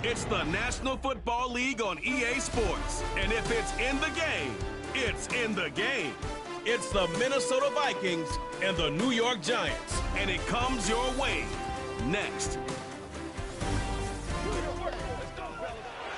It's the National Football League on EA Sports. And if it's in the game, it's in the game. It's the Minnesota Vikings and the New York Giants. And it comes your way next.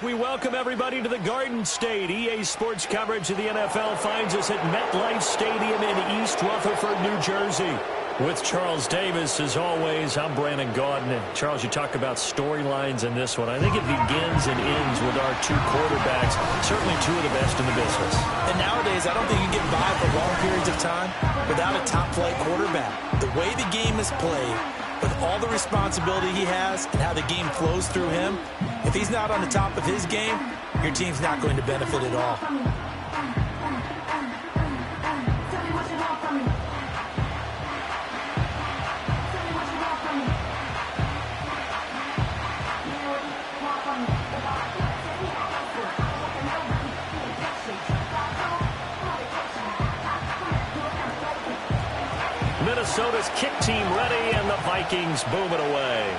We welcome everybody to the Garden State. EA Sports coverage of the NFL finds us at MetLife Stadium in East Rutherford, New Jersey. With Charles Davis, as always, I'm Brandon Gaudin. And Charles, you talk about storylines in this one. I think it begins and ends with our two quarterbacks, certainly two of the best in the business. And nowadays, I don't think you can get by for long periods of time without a top-flight quarterback. The way the game is played, with all the responsibility he has and how the game flows through him, if he's not on the top of his game, your team's not going to benefit at all. Minnesota's kick team ready, and the Vikings boom it away.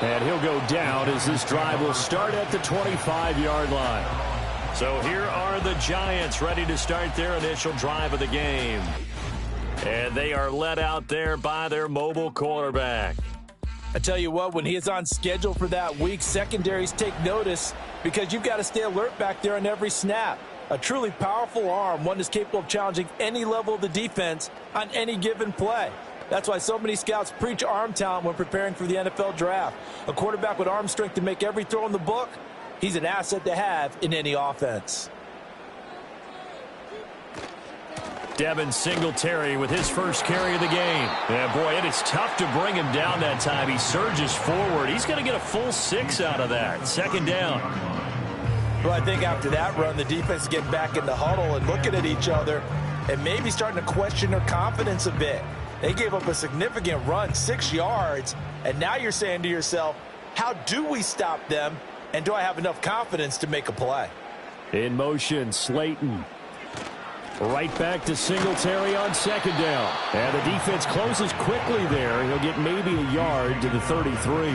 And he'll go down as this drive will start at the 25-yard line. So here are the Giants ready to start their initial drive of the game. And they are led out there by their mobile quarterback. I tell you what, when he is on schedule for that week, secondaries take notice because you've got to stay alert back there on every snap. A truly powerful arm, one that's capable of challenging any level of the defense on any given play. That's why so many scouts preach arm talent when preparing for the NFL draft. A quarterback with arm strength to make every throw in the book, he's an asset to have in any offense. Devin Singletary with his first carry of the game. Yeah, boy, it is tough to bring him down that time. He surges forward. He's going to get a full 6 out of that. Second down. Well, I think after that run, the defense is getting back in the huddle and looking at each other and maybe starting to question their confidence a bit. They gave up a significant run, 6 yards, and now you're saying to yourself, how do we stop them, and do I have enough confidence to make a play? In motion, Slayton. Right back to Singletary on second down. And the defense closes quickly there. He'll get maybe a yard to the 33.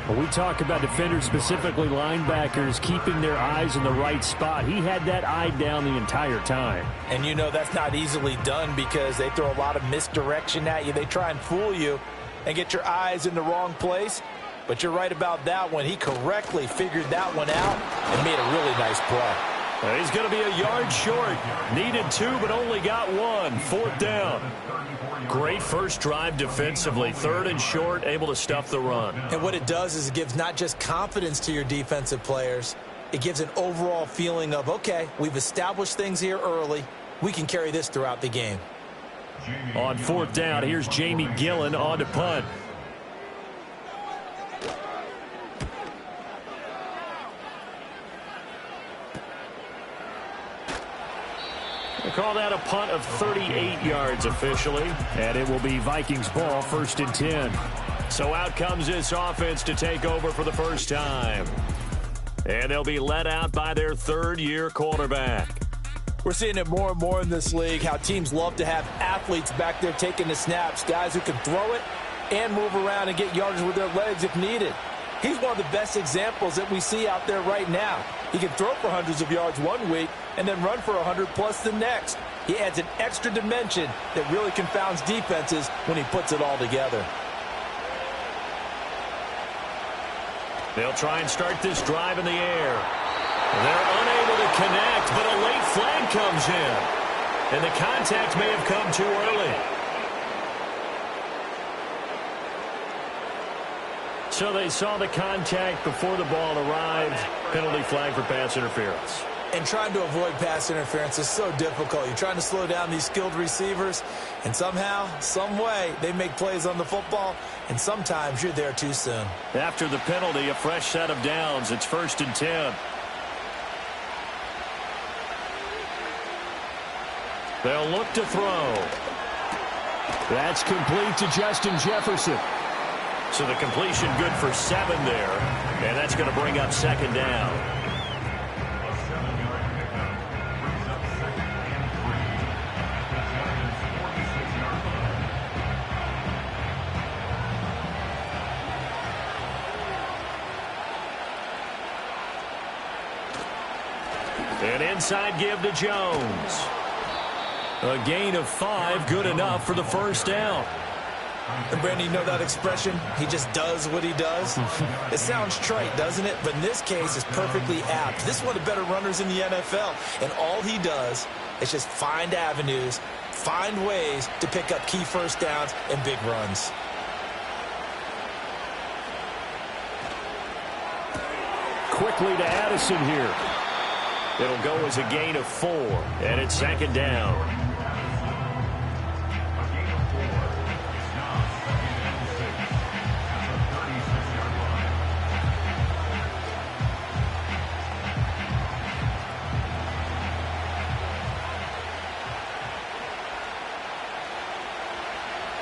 When we talk about defenders, specifically linebackers, keeping their eyes in the right spot, he had that eye down the entire time. And you know that's not easily done because they throw a lot of misdirection at you. They try and fool you and get your eyes in the wrong place. But you're right about that one. He correctly figured that one out and made a really nice play. He's going to be a yard short. Needed 2, but only got 1. Fourth down. Great first drive defensively. Third and short, able to stuff the run. And what it does is it gives not just confidence to your defensive players, it gives an overall feeling of, okay, we've established things here early. We can carry this throughout the game. On fourth down, here's Jamie Gillen on to punt. They call that a punt of 38 yards officially, and it will be Vikings ball, 1st and 10. So out comes this offense to take over for the first time. And they'll be led out by their third-year quarterback. We're seeing it more and more in this league, how teams love to have athletes back there taking the snaps, guys who can throw it and move around and get yardage with their legs if needed. He's one of the best examples that we see out there right now. He can throw for hundreds of yards one week and then run for 100+ the next. He adds an extra dimension that really confounds defenses when he puts it all together. They'll try and start this drive in the air. They're unable to connect, but a late flag comes in. And the contact may have come too early. So they saw the contact before the ball arrived. Penalty flag for pass interference. And trying to avoid pass interference is so difficult. You're trying to slow down these skilled receivers, and somehow, some way, they make plays on the football, and sometimes you're there too soon. After the penalty, a fresh set of downs. It's 1st and 10. They'll look to throw. That's complete to Justin Jefferson. So the completion good for 7 there, and that's going to bring up 2nd down. An inside give to Jones. A gain of 5, good enough for the first down. And Brandon, you know that expression? He just does what he does. It sounds trite, doesn't it? But in this case, it's perfectly apt. This is one of the better runners in the NFL. And all he does is just find avenues, find ways to pick up key first downs and big runs. Quickly to Addison here. It'll go as a gain of 4, and it's second down.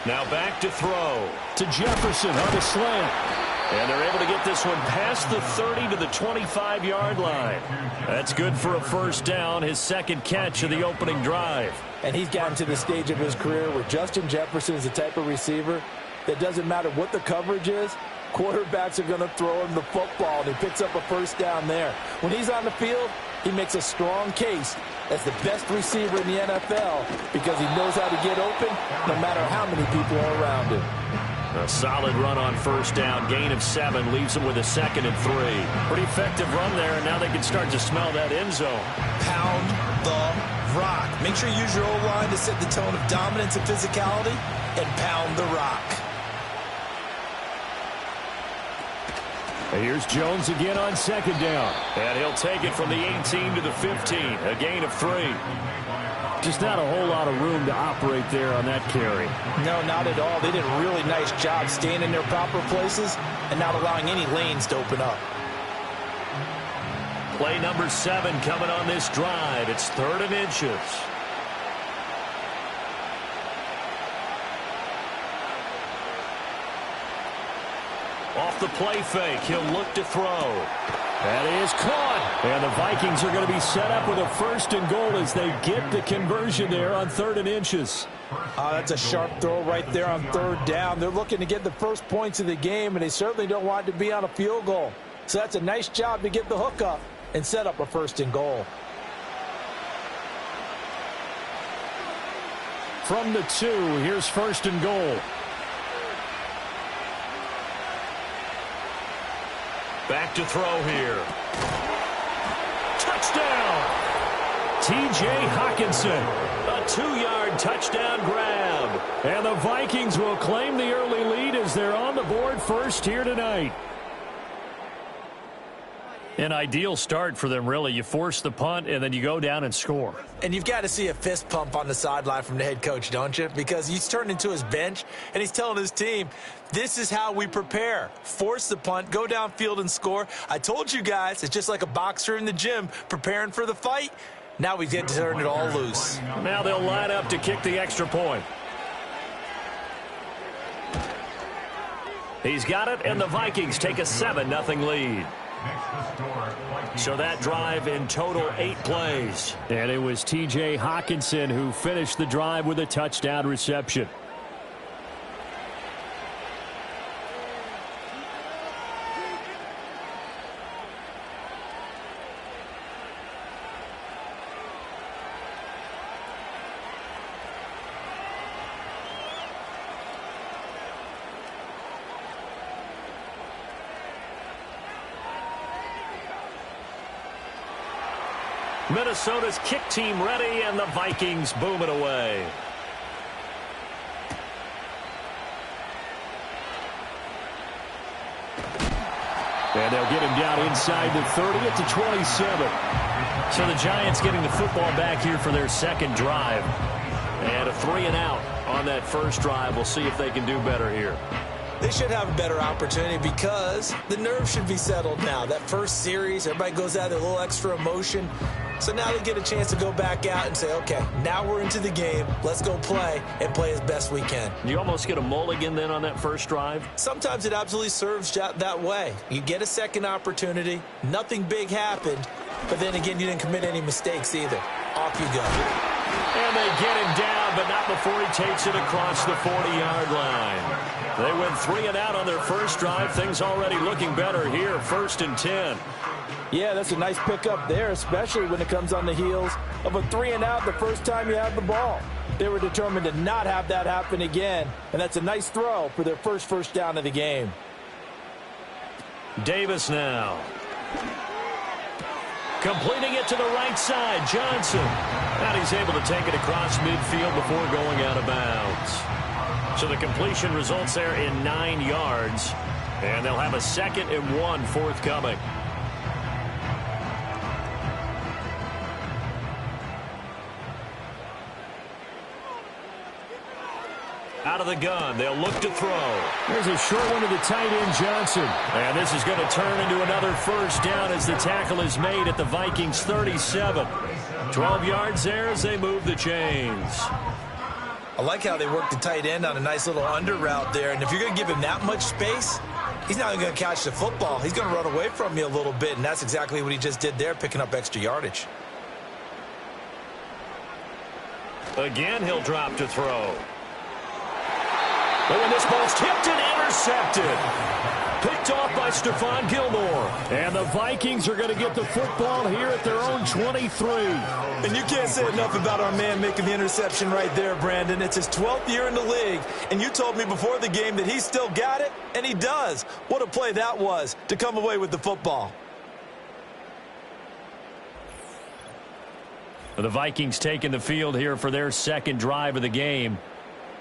Now back to throw to Jefferson on the slant. And they're able to get this one past the 30 to the 25-yard line. That's good for a first down, his second catch of the opening drive. And he's gotten to the stage of his career where Justin Jefferson is the type of receiver that doesn't matter what the coverage is, quarterbacks are going to throw him the football, and he picks up a first down there. When he's on the field, he makes a strong case as the best receiver in the NFL because he knows how to get open no matter how many people are around him. A solid run on first down. Gain of 7 leaves them with a 2nd and 3. Pretty effective run there, and now they can start to smell that end zone. Pound the rock. Make sure you use your O-line to set the tone of dominance and physicality, and pound the rock. Here's Jones again on second down. And he'll take it from the 18 to the 15. A gain of 3. Just not a whole lot of room to operate there on that carry. No, not at all. They did a really nice job staying in their proper places and not allowing any lanes to open up. Play number 7 coming on this drive. It's 3rd and inches. Off the play fake, he'll look to throw. That is caught. And the Vikings are going to be set up with a 1st and goal as they get the conversion there on 3rd and inches. That's a sharp throw right there on 3rd down. They're looking to get the first points of the game, and they certainly don't want it to be on a field goal. So that's a nice job to get the hook up and set up a 1st and goal. From the 2, here's 1st and goal. Back to throw here. Touchdown! T.J. Hockenson. A 2-yard touchdown grab. And the Vikings will claim the early lead as they're on the board first here tonight. An ideal start for them, really. You force the punt, and then you go down and score. And you've got to see a fist pump on the sideline from the head coach, don't you? Because he's turned into his bench, and he's telling his team, this is how we prepare. Force the punt, go downfield and score. I told you guys, it's just like a boxer in the gym preparing for the fight. Now we get to turn it all loose. Now they'll line up to kick the extra point. He's got it, and the Vikings take a 7-0 lead. So that drive in total 8 plays. And it was T.J. Hockenson who finished the drive with a touchdown reception. Minnesota's kick team ready, and the Vikings boom it away. And they'll get him down inside the 30 at the 27. So the Giants getting the football back here for their second drive. And a 3-and-out on that first drive. We'll see if they can do better here. They should have a better opportunity because the nerves should be settled now. That first series, everybody goes out with a little extra emotion. So now they get a chance to go back out and say, okay, now we're into the game. Let's go play and play as best we can. You almost get a mulligan then on that first drive? Sometimes it absolutely serves that way. You get a second opportunity. Nothing big happened. But then again, you didn't commit any mistakes either. Off you go. And they get him down, but not before he takes it across the 40-yard line. They went 3-and-out on their first drive. Things already looking better here, 1st and 10. Yeah, that's a nice pickup there, especially when it comes on the heels of a 3-and-out the first time you have the ball. They were determined to not have that happen again, and that's a nice throw for their first down of the game. Davis now. Completing it to the right side, Johnson. And he's able to take it across midfield before going out of bounds. So the completion results there in 9 yards, and they'll have a 2nd and 1 forthcoming. Out of the gun, they'll look to throw. There's a short one to the tight end, Johnson. And this is going to turn into another first down as the tackle is made at the Vikings 37. 12 yards there as they move the chains. I like how they work the tight end on a nice little under route there. And if you're going to give him that much space, he's not going to catch the football. He's going to run away from you a little bit, and that's exactly what he just did there, picking up extra yardage. Again, he'll drop to throw. But when this ball's tipped and intercepted. Picked off by Stephon Gilmore. And the Vikings are going to get the football here at their own 23. And you can't say enough about our man making the interception right there, Brandon. It's his 12th year in the league, and you told me before the game that he still got it, and he does. What a play that was to come away with the football. The Vikings taking the field here for their 2nd drive of the game.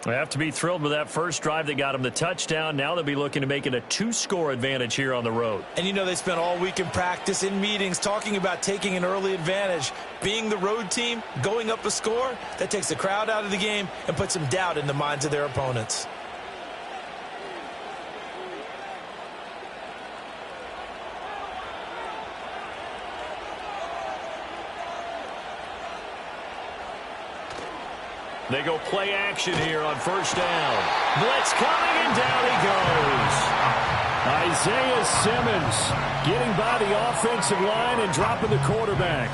They have to be thrilled with that first drive that got them the touchdown. Now they'll be looking to make it a 2-score advantage here on the road. And you know they spent all week in practice, in meetings, talking about taking an early advantage. Being the road team, going up a score, that takes the crowd out of the game and puts some doubt in the minds of their opponents. They go play action here on first down. Blitz coming, and down he goes. Isaiah Simmons getting by the offensive line and dropping the quarterback.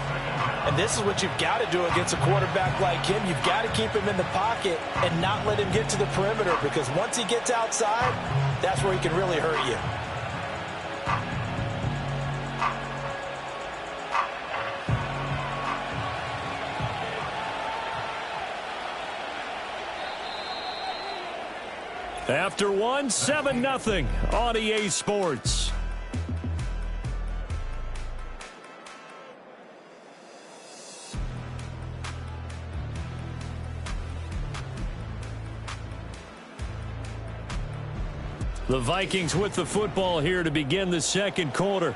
And this is what you've got to do against a quarterback like him. You've got to keep him in the pocket and not let him get to the perimeter, because once he gets outside, that's where he can really hurt you. After 1, 7-0 on EA Sports. The Vikings with the football here to begin the 2nd quarter,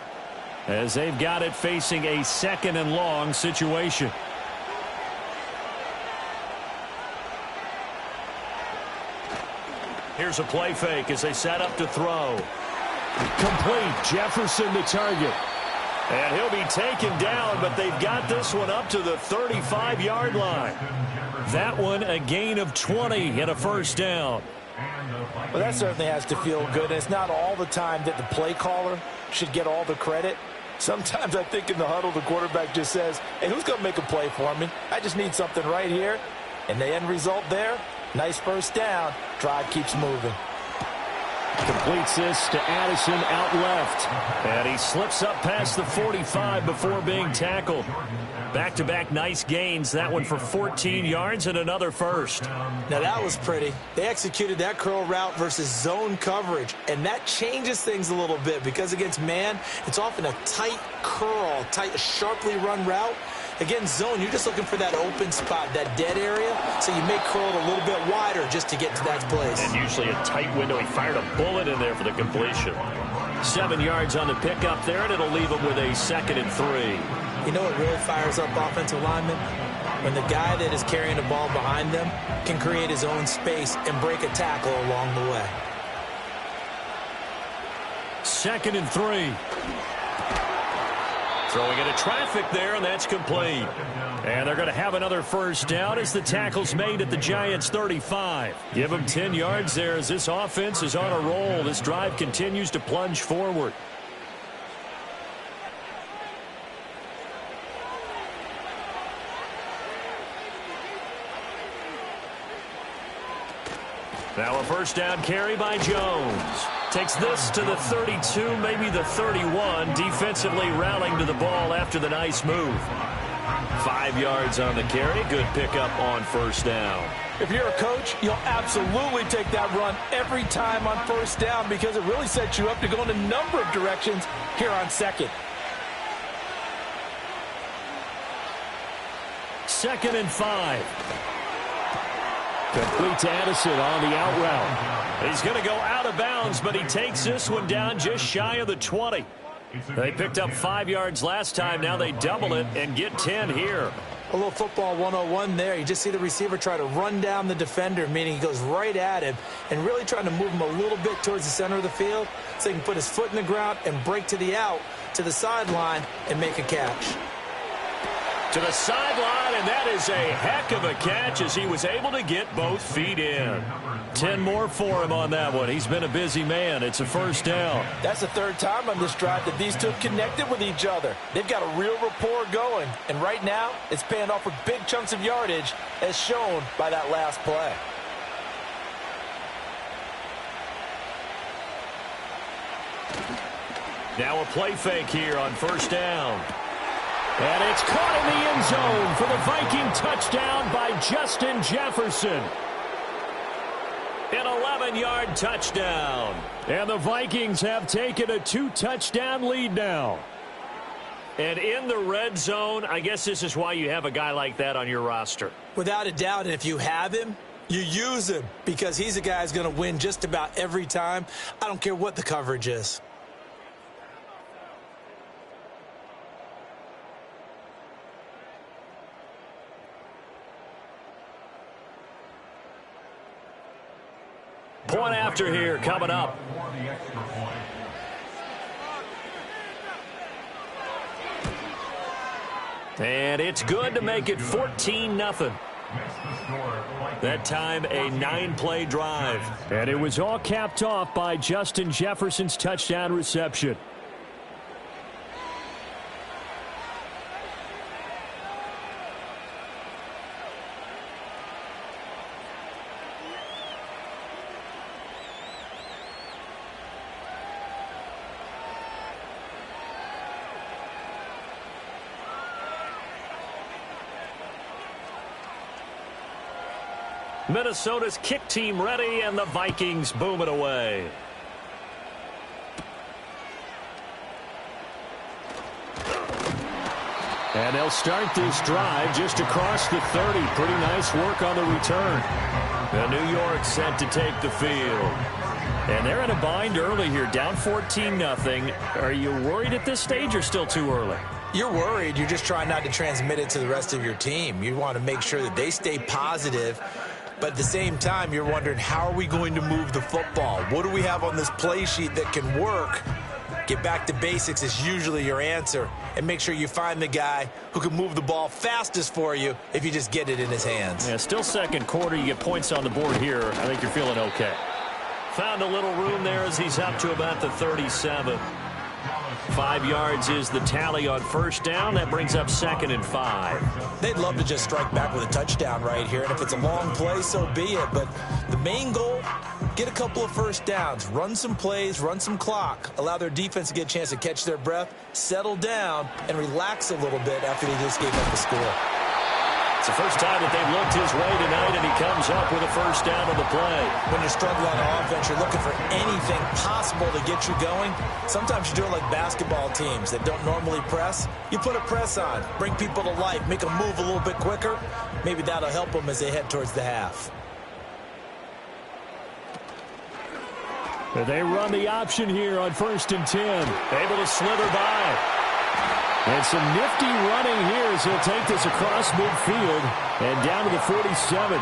as they've got it facing a 2nd and long situation. Here's a play fake as they set up to throw. Complete. Jefferson the target. And he'll be taken down, but they've got this one up to the 35-yard line. That one a gain of 20 and a first down. Well, that certainly has to feel good. It's not all the time that the play caller should get all the credit. Sometimes I think in the huddle the quarterback just says, hey, who's going to make a play for me? I just need something right here. And the end result there, nice first down. Drive keeps moving. Completes this to Addison out left. And he slips up past the 45 before being tackled. Back-to-back nice gains. That one for 14 yards and another first. Now that was pretty. They executed that curl route versus zone coverage. And that changes things a little bit, because against man, it's often a tight curl, tight, sharply run route. Against zone, you're just looking for that open spot, that dead area, so you may curl it a little bit wider just to get to that place. And usually a tight window. He fired a bullet in there for the completion. 7 yards on the pickup there, and it'll leave him with a 2nd and 3. You know what really fires up offensive linemen? When the guy that is carrying the ball behind them can create his own space and break a tackle along the way. 2nd and 3. Throwing into traffic there, and that's complete. And they're going to have another first down as the tackle's made at the Giants' 35. Give them 10 yards there as this offense is on a roll. This drive continues to plunge forward. Now a first down carry by Jones. Takes this to the 32, maybe the 31. Defensively rallying to the ball after the nice move. 5 yards on the carry. Good pickup on first down. If you're a coach, you'll absolutely take that run every time on first down because it really sets you up to go in a number of directions here on second. 2nd and 5. Complete to Addison on the out route. He's going to go out of bounds, but he takes this one down just shy of the 20. They picked up 5 yards last time. Now they double it and get 10 here. A little football 101 there. You just see the receiver try to run down the defender, meaning he goes right at him and really trying to move him a little bit towards the center of the field so he can put his foot in the ground and break to the out, to the sideline, and make a catch. To the sideline, and that is a heck of a catch as he was able to get both feet in. 10 more for him on that one. He's been a busy man. It's a first down. That's the third time on this drive that these two have connected with each other. They've got a real rapport going, and right now it's paying off with big chunks of yardage as shown by that last play. Now a play fake here on first down. And it's caught in the end zone for the Viking touchdown by Justin Jefferson. An 11-yard touchdown. And the Vikings have taken a 2-touchdown lead now. And in the red zone, I guess this is why you have a guy like that on your roster. Without a doubt, and if you have him, you use him because he's a guy who's going to win just about every time. I don't care what the coverage is. Point after here coming up. And it's good to make it 14-0. That time a 9-play drive. And it was all capped off by Justin Jefferson's touchdown reception. Minnesota's kick team ready, and the Vikings boom it away. And they'll start this drive just across the 30. Pretty nice work on the return. And New York set to take the field. And they're in a bind early here, down 14-0. Are you worried at this stage or still too early? You're worried. You're just trying not to transmit it to the rest of your team. You want to make sure that they stay positive. But at the same time, you're wondering, how are we going to move the football? What do we have on this play sheet that can work? Get back to basics is usually your answer. And make sure you find the guy who can move the ball fastest for you if you just get it in his hands. Yeah, still second quarter. You get points on the board here. I think you're feeling okay. Found a little room there as he's up to about the 37. 5 yards is the tally on first down. That brings up 2nd and 5. They'd love to just strike back with a touchdown right here, and if it's a long play, so be it. But the main goal, get a couple of first downs, run some plays, run some clock, allow their defense to get a chance to catch their breath, settle down, and relax a little bit after they just gave up the score. It's the first time that they've looked his way tonight, and he comes up with a first down on the play. When you're struggling on offense, you're looking for anything possible to get you going. Sometimes you do it like basketball teams that don't normally press. You put a press on, bring people to life, make them move a little bit quicker. Maybe that'll help them as they head towards the half. They run the option here on 1st and 10. Able to slither by. And some nifty running here as he'll take this across midfield and down to the 47.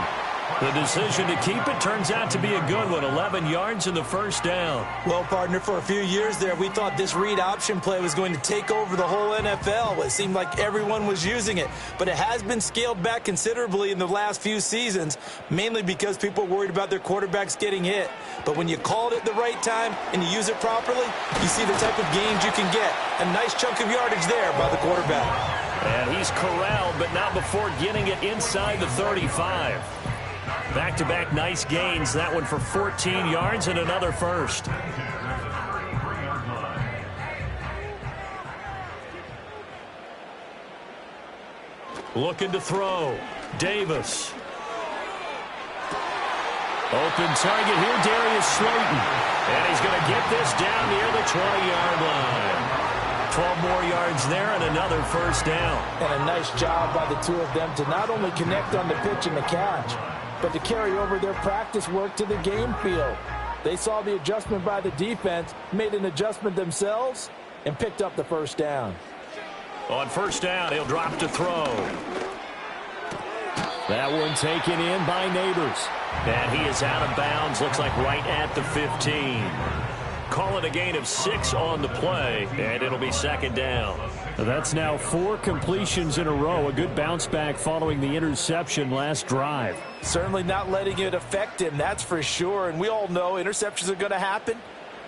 The decision to keep it turns out to be a good one. 11 yards in the first down. Well, partner, for a few years there, we thought this read option play was going to take over the whole NFL. It seemed like everyone was using it. But it has been scaled back considerably in the last few seasons, mainly because people are worried about their quarterbacks getting hit. But when you call it at the right time and you use it properly, you see the type of gains you can get. A nice chunk of yardage there by the quarterback. And he's corralled, but not before getting it inside the 35. Back-to-back nice gains. That one for 14 yards and another first. Looking to throw. Davis. Open target here, Darius Slayton. And he's going to get this down near the 20-yard line. 12 more yards there and another first down. And a nice job by the two of them to not only connect on the pitch and the catch, but to carry over their practice work to the game field. They saw the adjustment by the defense, made an adjustment themselves, and picked up the first down. On first down, he'll drop to throw. That one taken in by Neighbors. And he is out of bounds. Looks like right at the 15. Call it a gain of 6 on the play, and it'll be second down. That's now 4 completions in a row. A good bounce back following the interception last drive. Certainly not letting it affect him, that's for sure. And we all know interceptions are going to happen.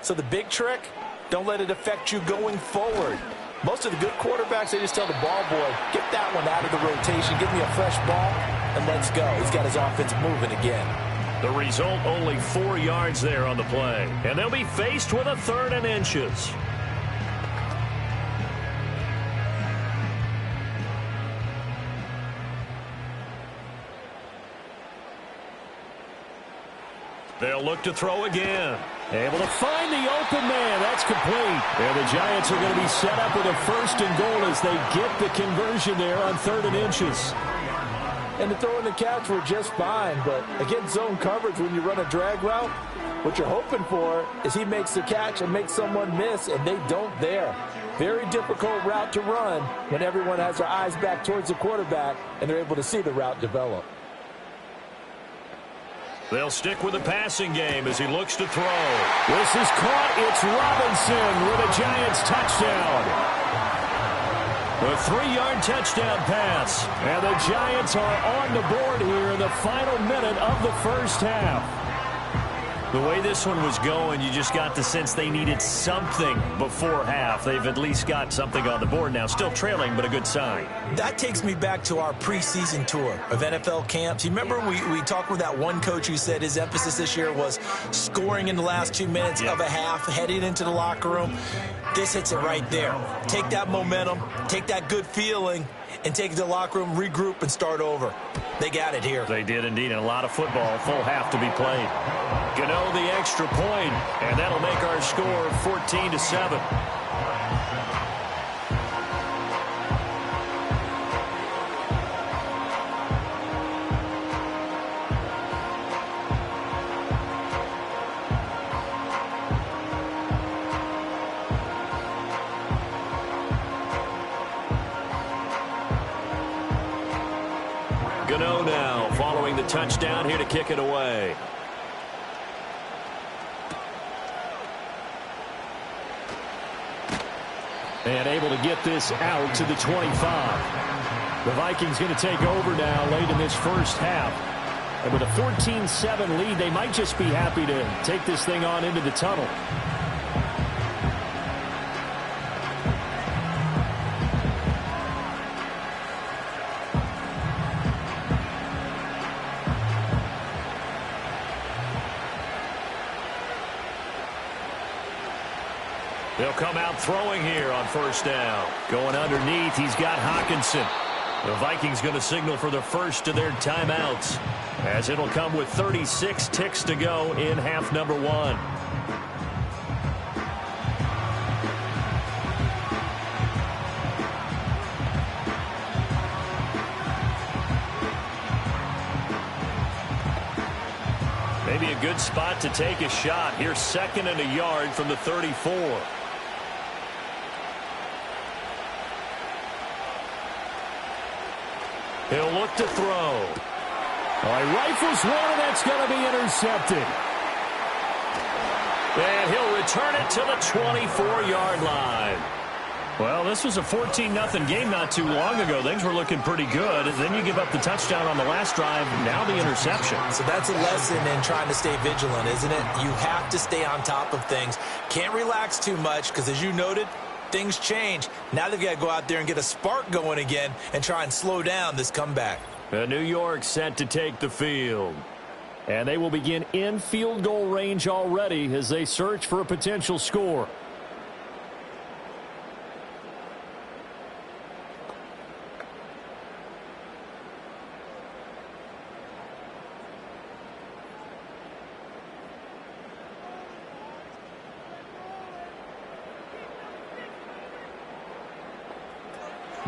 So the big trick, don't let it affect you going forward. Most of the good quarterbacks, they just tell the ball boy, get that one out of the rotation, give me a fresh ball, and let's go. He's got his offense moving again. The result, only 4 yards there on the play. And they'll be faced with a 3rd and inches. They'll look to throw again. Able to find the open man. That's complete. And the Giants are going to be set up with a 1st and goal as they get the conversion there on 3rd and inches. And the throw and the catch were just fine, but against zone coverage when you run a drag route, what you're hoping for is he makes the catch and makes someone miss, and they don't there. Very difficult route to run when everyone has their eyes back towards the quarterback and they're able to see the route develop. They'll stick with the passing game as he looks to throw. This is caught. It's Robinson with a Giants touchdown. A 3-yard touchdown pass. And the Giants are on the board here in the final minute of the first half. The way this one was going, you just got the sense they needed something before half. They've at least got something on the board now. Still trailing, but a good sign. That takes me back to our preseason tour of NFL camps. You remember we talked with that one coach who said his emphasis this year was scoring in the last 2 minutes of a half, heading into the locker room. This hits it right there. Take that momentum, take that good feeling, and take it to the locker room, regroup, and start over. They got it here. They did indeed, and a lot of football, full half to be played. Gano the extra point, and that'll make our score 14-7. Gano now following the touchdown here to kick it away. And able to get this out to the 25. The Vikings going to take over now late in this first half. And with a 14-7 lead, they might just be happy to take this thing on into the tunnel. They'll come out throwing here on first down. Going underneath, he's got Hawkinson. The Vikings going to signal for the first of their timeouts, as it'll come with 36 ticks to go in half number 1. Maybe a good spot to take a shot. Here's 2nd and a yard from the 34. He'll look to throw. All right, rifles one, and that's going to be intercepted. And he'll return it to the 24-yard line. Well, this was a 14-0 game not too long ago. Things were looking pretty good. And then you give up the touchdown on the last drive. Now the interception. So that's a lesson in trying to stay vigilant, isn't it? You have to stay on top of things. Can't relax too much because, as you noted, things change. Now they've got to go out there and get a spark going again and try and slow down this comeback. New York set to take the field. And they will begin in field goal range already as they search for a potential score.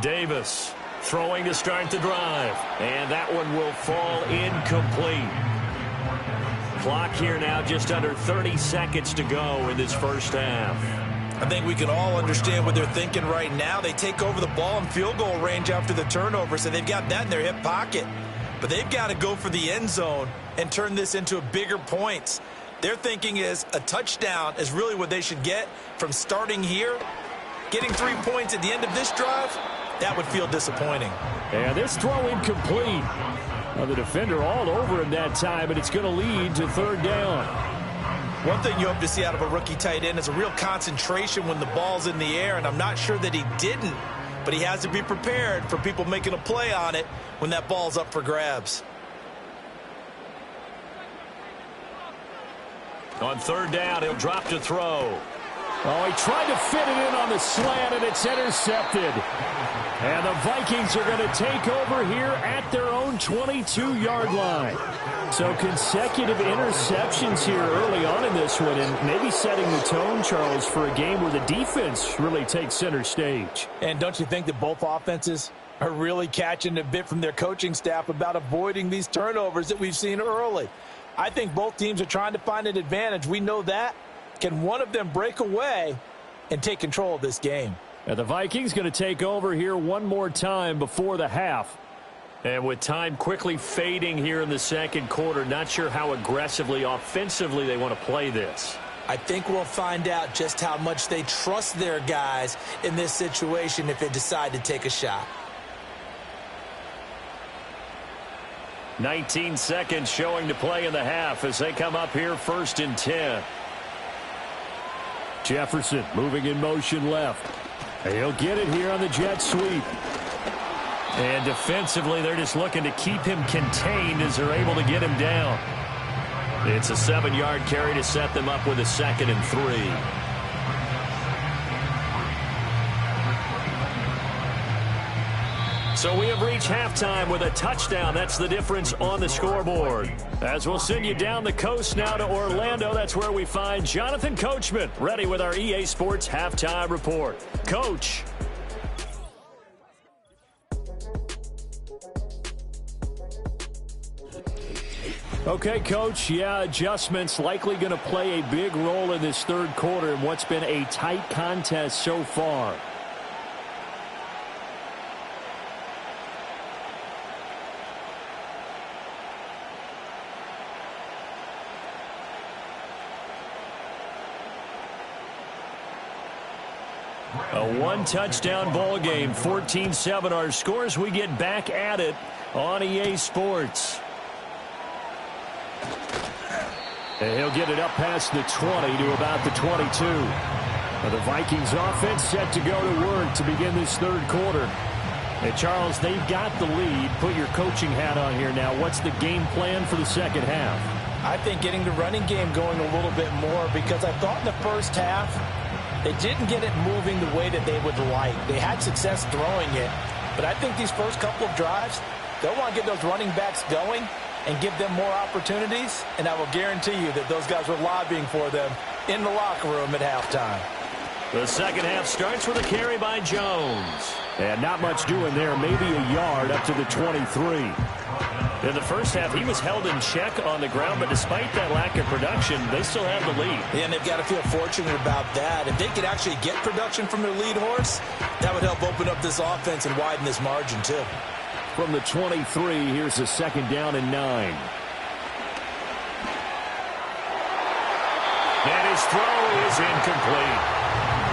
Davis throwing to start the drive. And that one will fall incomplete. Clock here now just under 30 seconds to go in this first half. I think we can all understand what they're thinking right now. They take over the ball in field goal range after the turnover, so they've got that in their hip pocket. But they've got to go for the end zone and turn this into bigger points. Their thinking is a touchdown is really what they should get from starting here. Getting 3 points at the end of this drive, that would feel disappointing. And this throw incomplete. Well, the defender all over him that time, but it's going to lead to third down. One thing you hope to see out of a rookie tight end is a real concentration when the ball's in the air, and I'm not sure that he didn't, but he has to be prepared for people making a play on it when that ball's up for grabs. On third down, he'll drop to throw. Oh, he tried to fit it in on the slant, and it's intercepted. And the Vikings are going to take over here at their own 22-yard line. So consecutive interceptions here early on in this one, and maybe setting the tone, Charles, for a game where the defense really takes center stage. And don't you think that both offenses are really catching a bit from their coaching staff about avoiding these turnovers that we've seen early? I think both teams are trying to find an advantage. We know that. Can one of them break away and take control of this game? And the Vikings going to take over here one more time before the half. And with time quickly fading here in the second quarter, not sure how aggressively, offensively they want to play this. I think we'll find out just how much they trust their guys in this situation if they decide to take a shot. 19 seconds showing to play in the half as they come up here 1st and 10. Jefferson moving in motion left. He'll get it here on the jet sweep. And defensively, they're just looking to keep him contained as they're able to get him down. It's a 7-yard carry to set them up with a 2nd and 3. So we have reached halftime with a touchdown. That's the difference on the scoreboard. As we'll send you down the coast now to Orlando, that's where we find Jonathan Coachman, ready with our EA Sports Halftime Report. Coach. Okay, Coach, yeah, adjustments likely going to play a big role in this third quarter in what's been a tight contest so far. A one-touchdown ball game, 14-7 our scores. We get back at it on EA Sports. And he'll get it up past the 20 to about the 22. Now the Vikings offense set to go to work to begin this third quarter. And Charles, they've got the lead. Put your coaching hat on here now. What's the game plan for the second half? I think getting the running game going a little bit more, because I thought in the first half they didn't get it moving the way that they would like. They had success throwing it, but I think these first couple of drives, they'll want to get those running backs going and give them more opportunities, and I will guarantee you that those guys were lobbying for them in the locker room at halftime. The second half starts with a carry by Jones. And not much doing there, maybe a yard up to the 23. In the first half, he was held in check on the ground, but despite that lack of production, they still have the lead. And they've got to feel fortunate about that. If they could actually get production from their lead horse, that would help open up this offense and widen this margin too. From the 23, here's a 2nd down and 9. And his throw is incomplete.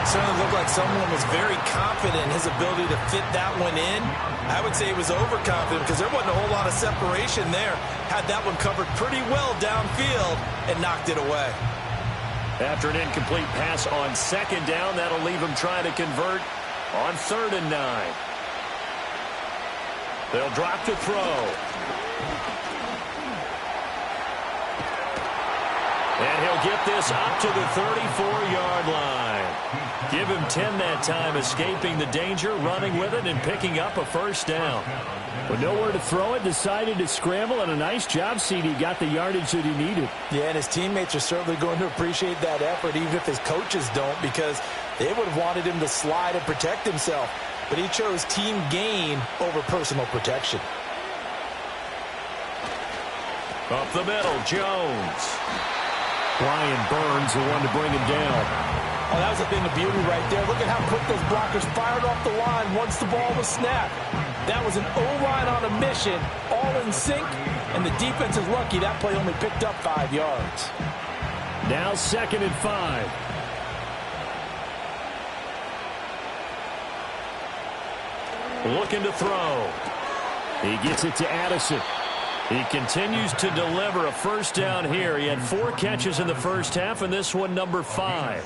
Certainly looked like someone was very confident in his ability to fit that one in. I would say he was overconfident because there wasn't a whole lot of separation there. Had that one covered pretty well downfield and knocked it away. After an incomplete pass on 2nd down, that'll leave him trying to convert on 3rd and 9. They'll drop to throw. And he'll get this up to the 34-yard line. Give him 10 that time, escaping the danger, running with it, and picking up a 1st down. With nowhere to throw it, decided to scramble, and a nice job, CD. Got the yardage that he needed. Yeah, and his teammates are certainly going to appreciate that effort, even if his coaches don't, because they would have wanted him to slide and protect himself. but he chose team gain over personal protection. Up the middle, Jones. Brian Burns, the one to bring him down. Oh, that was a thing of beauty right there. Look at how quick those blockers fired off the line once the ball was snapped. That was an O-line on a mission, all in sync, and the defense is lucky that play only picked up 5 yards. Now 2nd and 5. Looking to throw. He gets it to Addison. He continues to deliver a first down here. He had 4 catches in the first half, and this one number 5.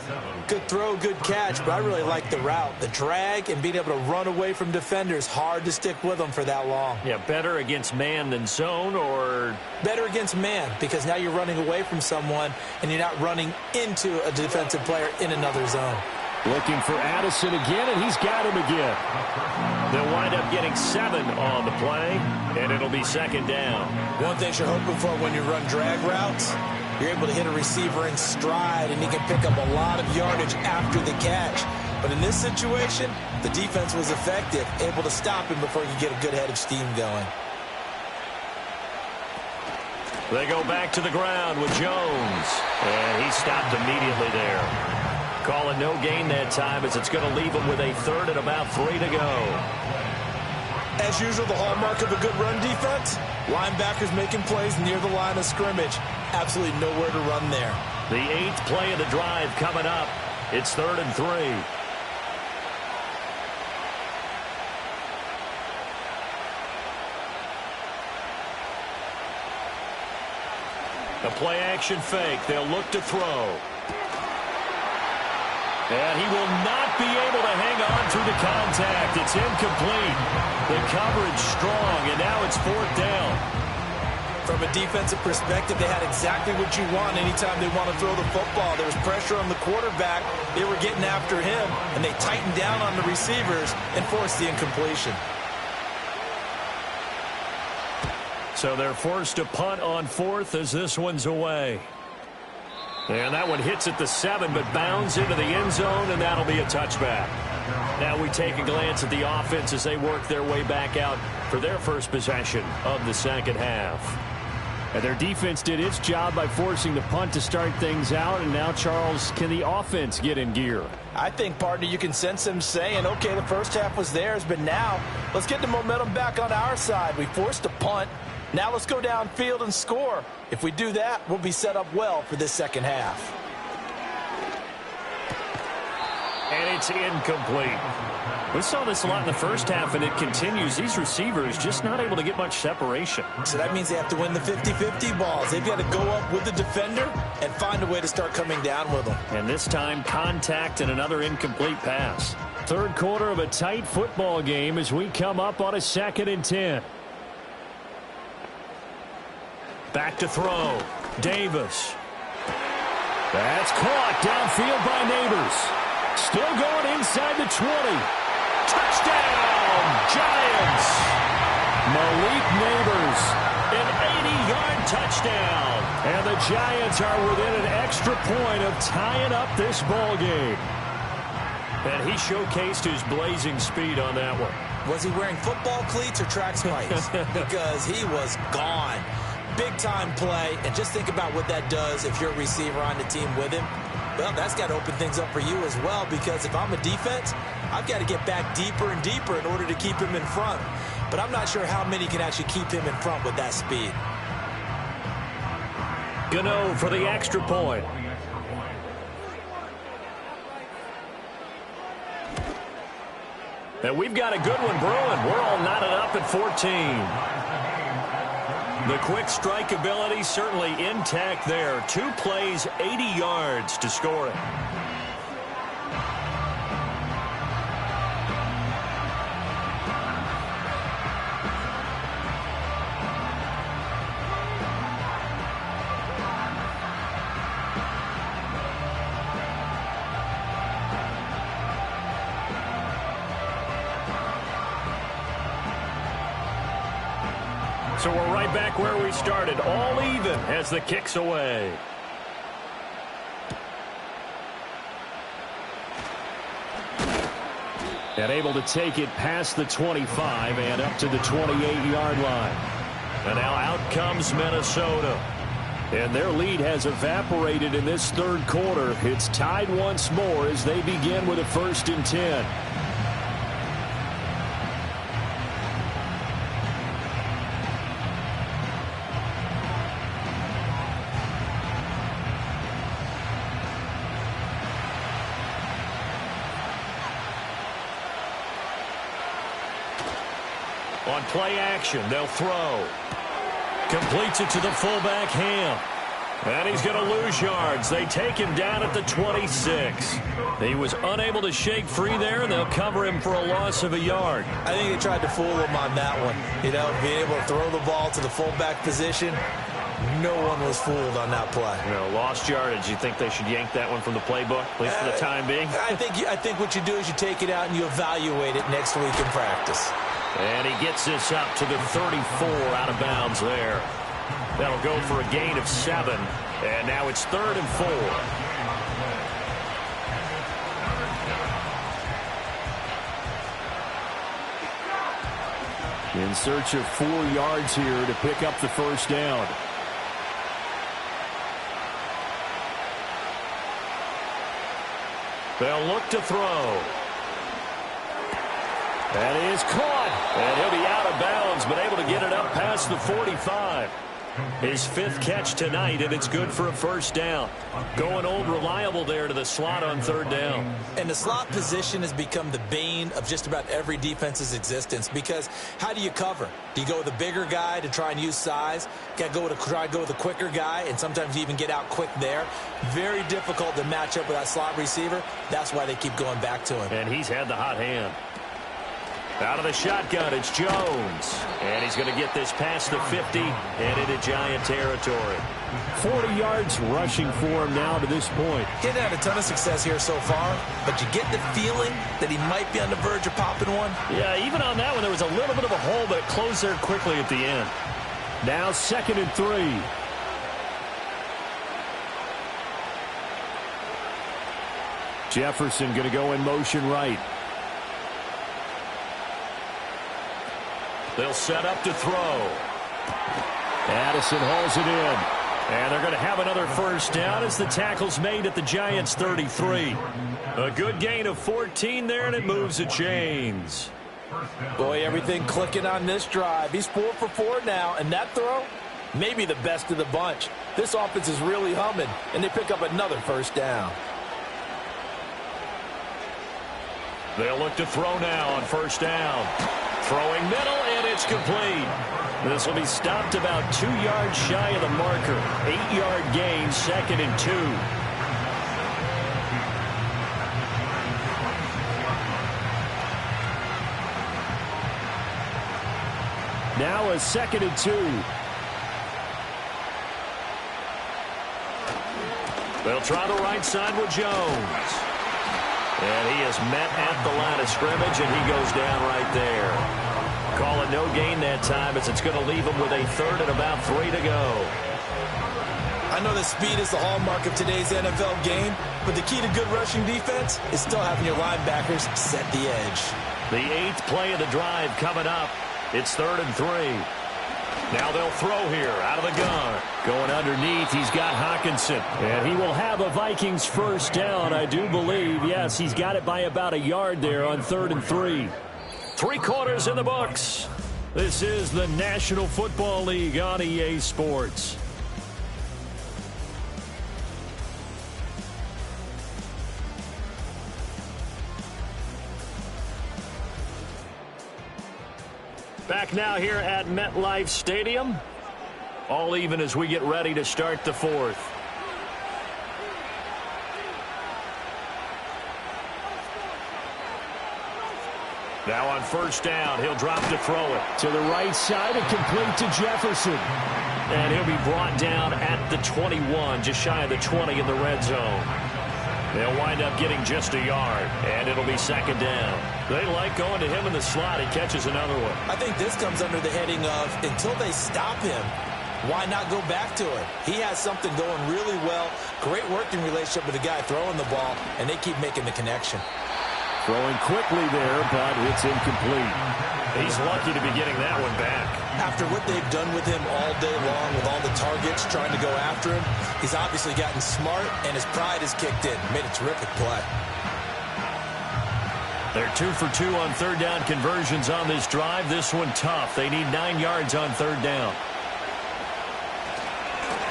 Good throw, good catch, but I really like the route. The drag and being able to run away from defenders, hard to stick with them for that long. Yeah, better against man than zone, or? Better against man, because now you're running away from someone, and you're not running into a defensive player in another zone. Looking for Addison again, and he's got him again. They'll wind up getting 7 on the play, and it'll be 2nd down. One thing you're hoping for when you run drag routes, you're able to hit a receiver in stride, and he can pick up a lot of yardage after the catch. But in this situation, the defense was effective, able to stop him before he could get a good head of steam going. They go back to the ground with Jones, and he stopped immediately there. Calling no gain that time, as it's going to leave him with a 3rd and about 3 to go. As usual, the hallmark of a good run defense, linebackers making plays near the line of scrimmage. Absolutely nowhere to run there. The 8th play of the drive coming up. It's 3rd and 3. A play action fake. They'll look to throw. And he will not be able to hang on through the contact. It's incomplete. The coverage strong, and now it's 4th down. From a defensive perspective, they had exactly what you want anytime they want to throw the football. There was pressure on the quarterback. They were getting after him, and they tightened down on the receivers and forced the incompletion. So they're forced to punt on 4th as this one's away. And that one hits at the 7, but bounds into the end zone, and that'll be a touchback. Now we take a glance at the offense as they work their way back out for their first possession of the 2nd half. And their defense did its job by forcing the punt to start things out. And now, Charles, can the offense get in gear? I think, partner, you can sense them saying, okay, the first half was theirs, but now let's get the momentum back on our side. We forced a punt. Now let's go downfield and score. If we do that, we'll be set up well for this 2nd half. And it's incomplete. We saw this a lot in the first half, and it continues. These receivers just not able to get much separation. So that means they have to win the 50-50 balls. They've got to go up with the defender and find a way to start coming down with them. And this time, contact and another incomplete pass. 3rd quarter of a tight football game as we come up on a 2nd and 10. Back to throw. Davis. That's caught downfield by Neighbors. Still going inside the 20. Touchdown, Giants. Malik Neighbors. An 80-yard touchdown. And the Giants are within an extra point of tying up this ball game. And he showcased his blazing speed on that one. Was he wearing football cleats or track spikes? Because he was gone. Big-time play, and just think about what that does if you're a receiver on the team with him. Well, that's got to open things up for you as well, because if I'm a defense, I've got to get back deeper and deeper in order to keep him in front. But I'm not sure how many can actually keep him in front with that speed. Gano for the extra point. And we've got a good one brewing. We're all knotted up at 14. The quick strike ability certainly intact there. 2 plays, 80 yards to score it. So we're right back where we started, all even as the kick's away. And able to take it past the 25 and up to the 28-yard line. And now out comes Minnesota. And their lead has evaporated in this third quarter. It's tied once more as they begin with a 1st and 10. On play action, they'll throw. Completes it to the fullback, Ham. And he's going to lose yards. They take him down at the 26. He was unable to shake free there, and they'll cover him for a loss of a yard. I think they tried to fool him on that one. You know, being able to throw the ball to the fullback position. No one was fooled on that play. You know, lost yardage. You think they should yank that one from the playbook, at least for the time being? I think what you do is you take it out and you evaluate it next week in practice. And he gets this up to the 34 out of bounds there. That'll go for a gain of 7. And now it's 3rd and 4. In search of 4 yards here to pick up the first down. They'll look to throw. That is caught. And he'll be out of bounds, but able to get it up past the 45. His 5th catch tonight, and it's good for a first down. Going old reliable there to the slot on 3rd down. And the slot position has become the bane of just about every defense's existence, because how do you cover? Do you go with a bigger guy to try and use size? Got to try to go with a quicker guy, and sometimes you even get out quick there. Very difficult to match up with that slot receiver. That's why they keep going back to him. And he's had the hot hand. Out of the shotgun, it's Jones. And he's going to get this past the 50 and into Giant territory. 40 yards rushing for him now to this point. Getting had a ton of success here so far, but you get the feeling that he might be on the verge of popping one. Yeah, even on that one, there was a little bit of a hole, but it closed there quickly at the end. Now 2nd and 3. Jefferson going to go in motion right. They'll set up to throw. Addison hauls it in. And they're going to have another first down as the tackle's made at the Giants' 33. A good gain of 14 there, and it moves the chains. Boy, everything clicking on this drive. He's 4 for 4 now, and that throw, maybe the best of the bunch. This offense is really humming, and they pick up another first down. They'll look to throw now on first down. Throwing middle, and it's complete. This will be stopped about 2 yards shy of the marker. 8-yard gain, 2nd and 2. Now a 2nd and 2. They'll try the right side with Jones. And he is met at the line of scrimmage, and he goes down right there. Call it no gain that time, as it's going to leave him with a 3rd and about 3 to go. I know that speed is the hallmark of today's NFL game, but the key to good rushing defense is still having your linebackers set the edge. The 8th play of the drive coming up. It's 3rd and 3. Now they'll throw here out of the gun. Going underneath, he's got Hockenson. And he will have a Vikings first down, I do believe. Yes, he's got it by about a yard there on 3rd and 3. 3 quarters in the books. This is the National Football League on EA Sports. Back now here at MetLife Stadium. All even as we get ready to start the 4th. Now on first down, he'll drop to throw it. To the right side and complete to Jefferson. And he'll be brought down at the 21, just shy of the 20 in the red zone. They'll wind up getting just a yard, and it'll be 2nd down. They like going to him in the slot. He catches another one. I think this comes under the heading of, until they stop him, why not go back to it? He has something going really well. Great working relationship with the guy throwing the ball, and they keep making the connection. Throwing quickly there, but it's incomplete. He's lucky to be getting that one back. After what they've done with him all day long with all the targets trying to go after him, he's obviously gotten smart, and his pride has kicked in. Made a terrific play. They're 2 for 2 on third down conversions on this drive. This one tough. They need 9 yards on third down.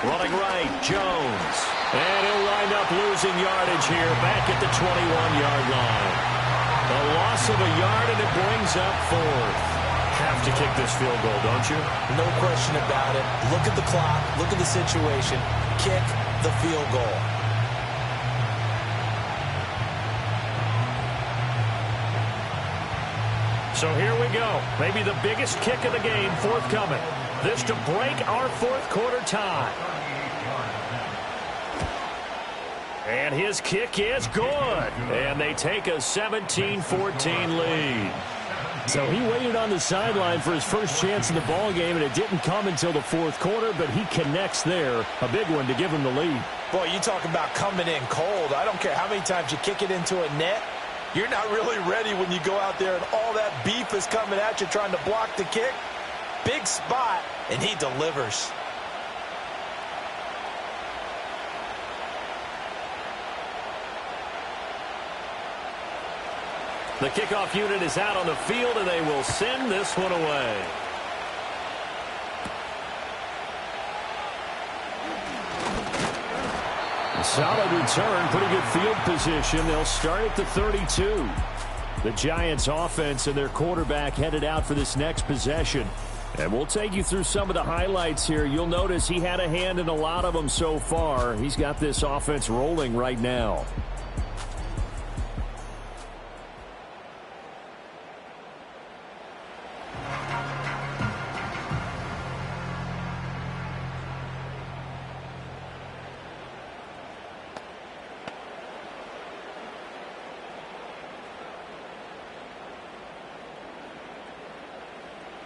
Running right, Jones. And he'll wind up losing yardage here back at the 21-yard line. A loss of a yard, and it brings up fourth. Have to kick this field goal, don't you? No question about it. Look at the clock. Look at the situation. Kick the field goal. So here we go. Maybe the biggest kick of the game forthcoming. This to break our fourth quarter tie. And his kick is good. And they take a 17-14 lead. So he waited on the sideline for his first chance in the ball game, and it didn't come until the fourth quarter, but he connects there. A big one to give him the lead. Boy, you talk about coming in cold. I don't care how many times you kick it into a net. You're not really ready when you go out there and all that beef is coming at you trying to block the kick. Big spot, and he delivers. The kickoff unit is out on the field, and they will send this one away. Solid return, pretty good field position. They'll start at the 32. The Giants offense and their quarterback headed out for this next possession. And we'll take you through some of the highlights here. You'll notice he had a hand in a lot of them so far. He's got this offense rolling right now.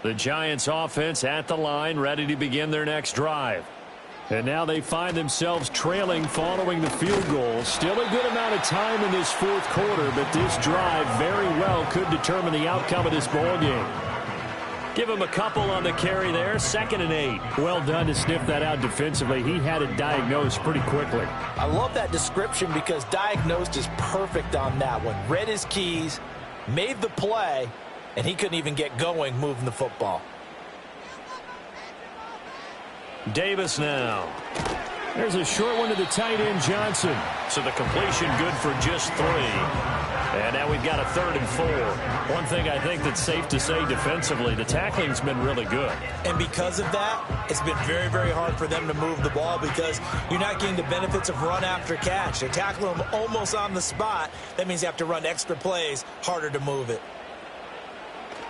The Giants offense at the line, ready to begin their next drive. And now they find themselves trailing following the field goal. Still a good amount of time in this fourth quarter, but this drive very well could determine the outcome of this ball game. Give him a couple on the carry there, 2nd and 8. Well done to sniff that out defensively. He had it diagnosed pretty quickly. I love that description because diagnosed is perfect on that one. Read his keys, made the play, and he couldn't even get going moving the football. Davis now. There's a short one to the tight end, Johnson. So the completion good for just 3. And now we've got a 3rd and 4. One thing I think that's safe to say defensively, the tackling's been really good. And because of that, it's been very, very hard for them to move the ball because you're not getting the benefits of run after catch. They're tackling them almost on the spot. That means you have to run extra plays, harder to move it.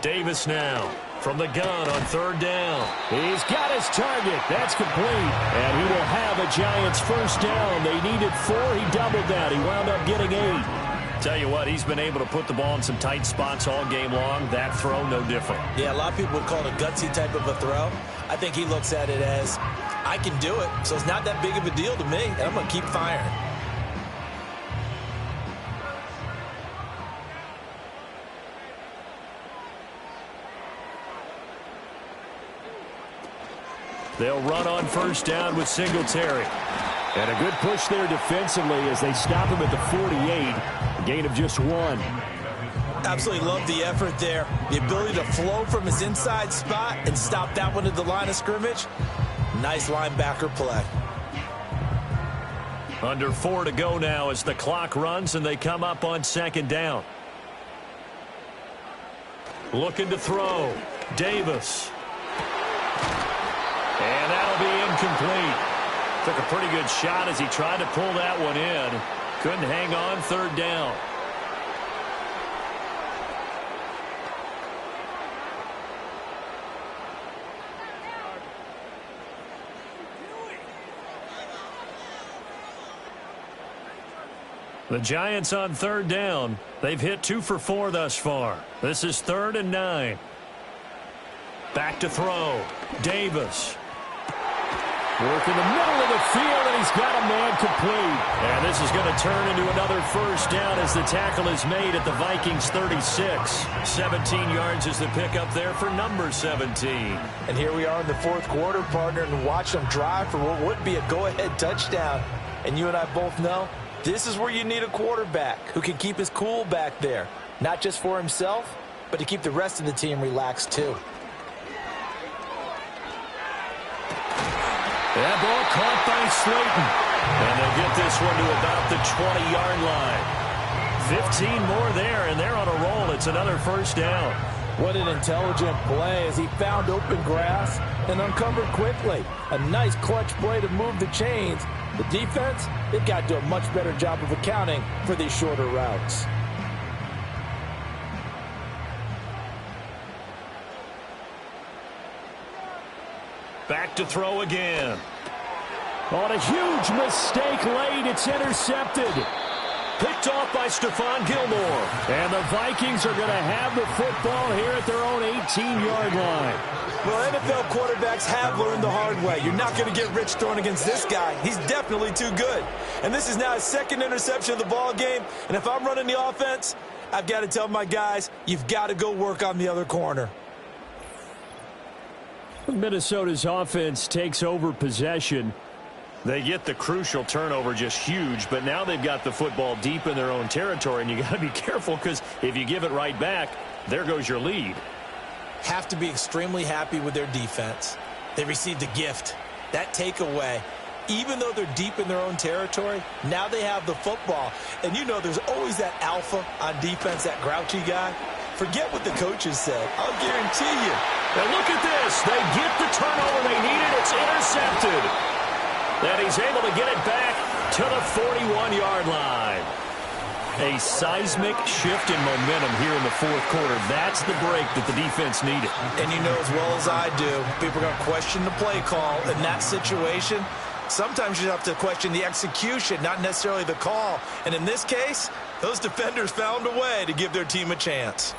Davis now from the gun on 3rd down. He's got his target. That's complete. And he will have a Giants first down. They needed 4. He doubled that. He wound up getting 8. Tell you what, he's been able to put the ball in some tight spots all game long. That throw, no different. Yeah, a lot of people would call it a gutsy type of a throw. I think he looks at it as, I can do it, so it's not that big of a deal to me, and I'm going to keep firing. They'll run on first down with Singletary. And a good push there defensively as they stop him at the 48. A gain of just 1. Absolutely love the effort there. The ability to flow from his inside spot and stop that one at the line of scrimmage. Nice linebacker play. Under 4 to go now as the clock runs and they come up on 2nd down. Looking to throw. Davis. And that'll be incomplete. Took a pretty good shot as he tried to pull that one in. Couldn't hang on 3rd down. The Giants on 3rd down. They've hit 2 for 4 thus far. This is 3rd and 9. Back to throw. Davis. Work in the middle of the field, and he's got a man complete. And this is going to turn into another first down as the tackle is made at the Vikings 36. 17 yards is the pickup there for number 17. And here we are in the fourth quarter, partner, and watch them drive for what would be a go-ahead touchdown. And you and I both know this is where you need a quarterback who can keep his cool back there. Not just for himself, but to keep the rest of the team relaxed too. That ball caught by Slayton. And they'll get this one to about the 20-yard line. 15 more there, and they're on a roll. It's another first down. What an intelligent play as he found open grass and uncovered quickly. A nice clutch play to move the chains. The defense, they've got to do a much better job of accounting for these shorter routes. Back to throw again. On a huge mistake late, it's intercepted. Picked off by Stephon Gilmore. And the Vikings are going to have the football here at their own 18-yard line. Well, NFL quarterbacks have learned the hard way. You're not going to get rich throwing against this guy. He's definitely too good. And this is now his second interception of the ball game. And if I'm running the offense, I've got to tell my guys, you've got to go work on the other corner. Minnesota's offense takes over possession. They get the crucial turnover, just huge, but now they've got the football deep in their own territory, and you got to be careful because if you give it right back, there goes your lead. Have to be extremely happy with their defense. They received a gift. That takeaway, even though they're deep in their own territory, now they have the football. And you know there's always that alpha on defense, that grouchy guy. Forget what the coaches said. I'll guarantee you. And look at this. They get the turnover they needed. It's intercepted. And he's able to get it back to the 41-yard line. A seismic shift in momentum here in the fourth quarter. That's the break that the defense needed. And you know as well as I do, people are going to question the play call in that situation. Sometimes you have to question the execution, not necessarily the call. And in this case, those defenders found a way to give their team a chance.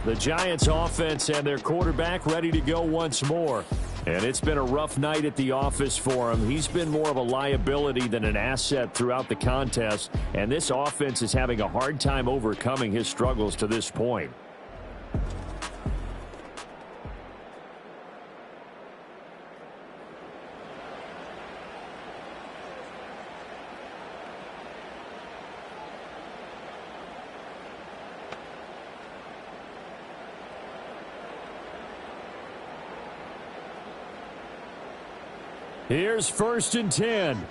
The Giants offense and their quarterback ready to go once more. And it's been a rough night at the office for him. He's been more of a liability than an asset throughout the contest. And this offense is having a hard time overcoming his struggles to this point. Here's 1st and 10.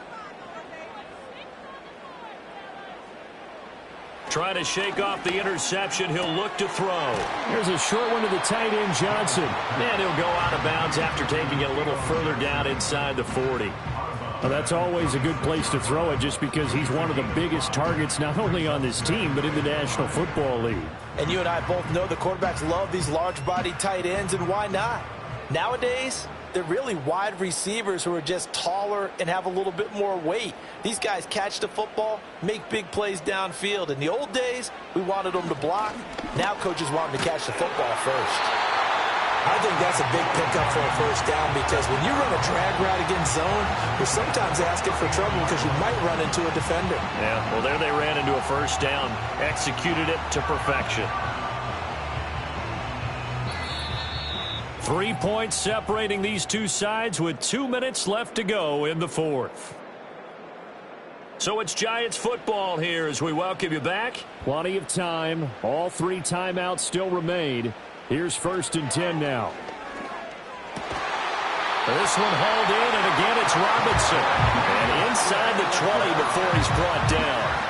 Trying to shake off the interception. He'll look to throw. Here's a short one to the tight end, Johnson. And he'll go out of bounds after taking it a little further down inside the 40. Well, that's always a good place to throw it just because he's one of the biggest targets not only on this team but in the National Football League. And you and I both know the quarterbacks love these large-body tight ends, and why not? Nowadays, they're really wide receivers who are just taller and have a little bit more weight. These guys catch the football, make big plays downfield. In the old days, we wanted them to block. Now coaches want them to catch the football first. I think that's a big pickup for a first down because when you run a drag route against zone, you're sometimes asking for trouble because you might run into a defender. Yeah, well, there they ran into a first down, executed it to perfection. 3 points separating these two sides with 2 minutes left to go in the fourth. So it's Giants football here as we welcome you back. Plenty of time. All 3 timeouts still remain. Here's 1st and 10 now. This one hauled in, and again it's Robinson. And inside the 20 before he's brought down.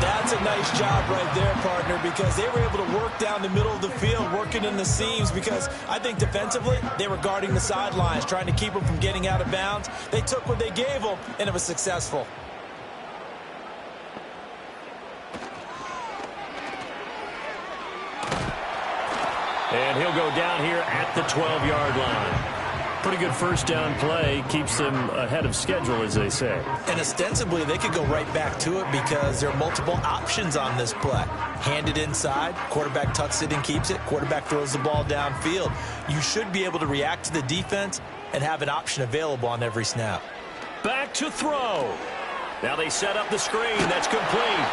That's a nice job right there, partner, because they were able to work down the middle of the field, working in the seams, because I think defensively they were guarding the sidelines, trying to keep them from getting out of bounds. They took what they gave them, and it was successful. And he'll go down here at the 12-yard line. Pretty good first down play. Keeps them ahead of schedule, as they say. And ostensibly, they could go right back to it because there are multiple options on this play. Hand it inside. Quarterback tucks it and keeps it. Quarterback throws the ball downfield. You should be able to react to the defense and have an option available on every snap. Back to throw. Now they set up the screen. That's complete.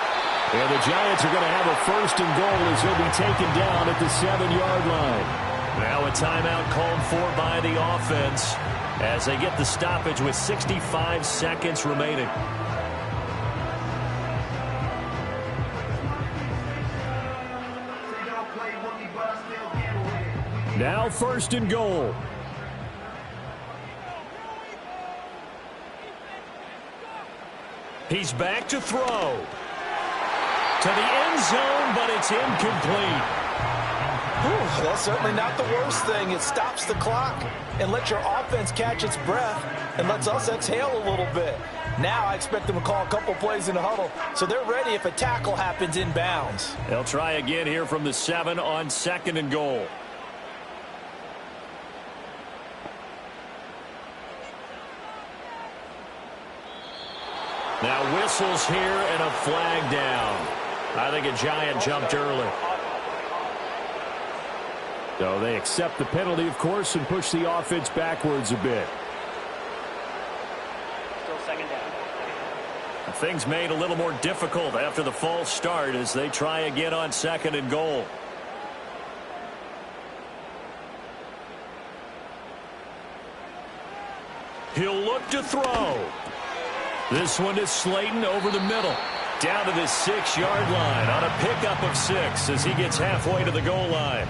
And the Giants are going to have a 1st and goal as he'll be taken down at the 7-yard line. Now a timeout called for by the offense as they get the stoppage with 65 seconds remaining. Now 1st and goal. He's back to throw. To the end zone, but it's incomplete. Whew, that's certainly not the worst thing. It stops the clock and lets your offense catch its breath and lets us exhale a little bit. Now I expect them to call a couple plays in the huddle, so they're ready if a tackle happens inbounds. They'll try again here from the 7 on 2nd and goal. Now whistles here and a flag down. I think a Giant jumped early. So they accept the penalty, of course, and push the offense backwards a bit. Still 2nd down. Things made a little more difficult after the false start as they try again on 2nd and goal. He'll look to throw. This one is Slayton over the middle. Down to the 6-yard line on a pickup of 6 as he gets halfway to the goal line.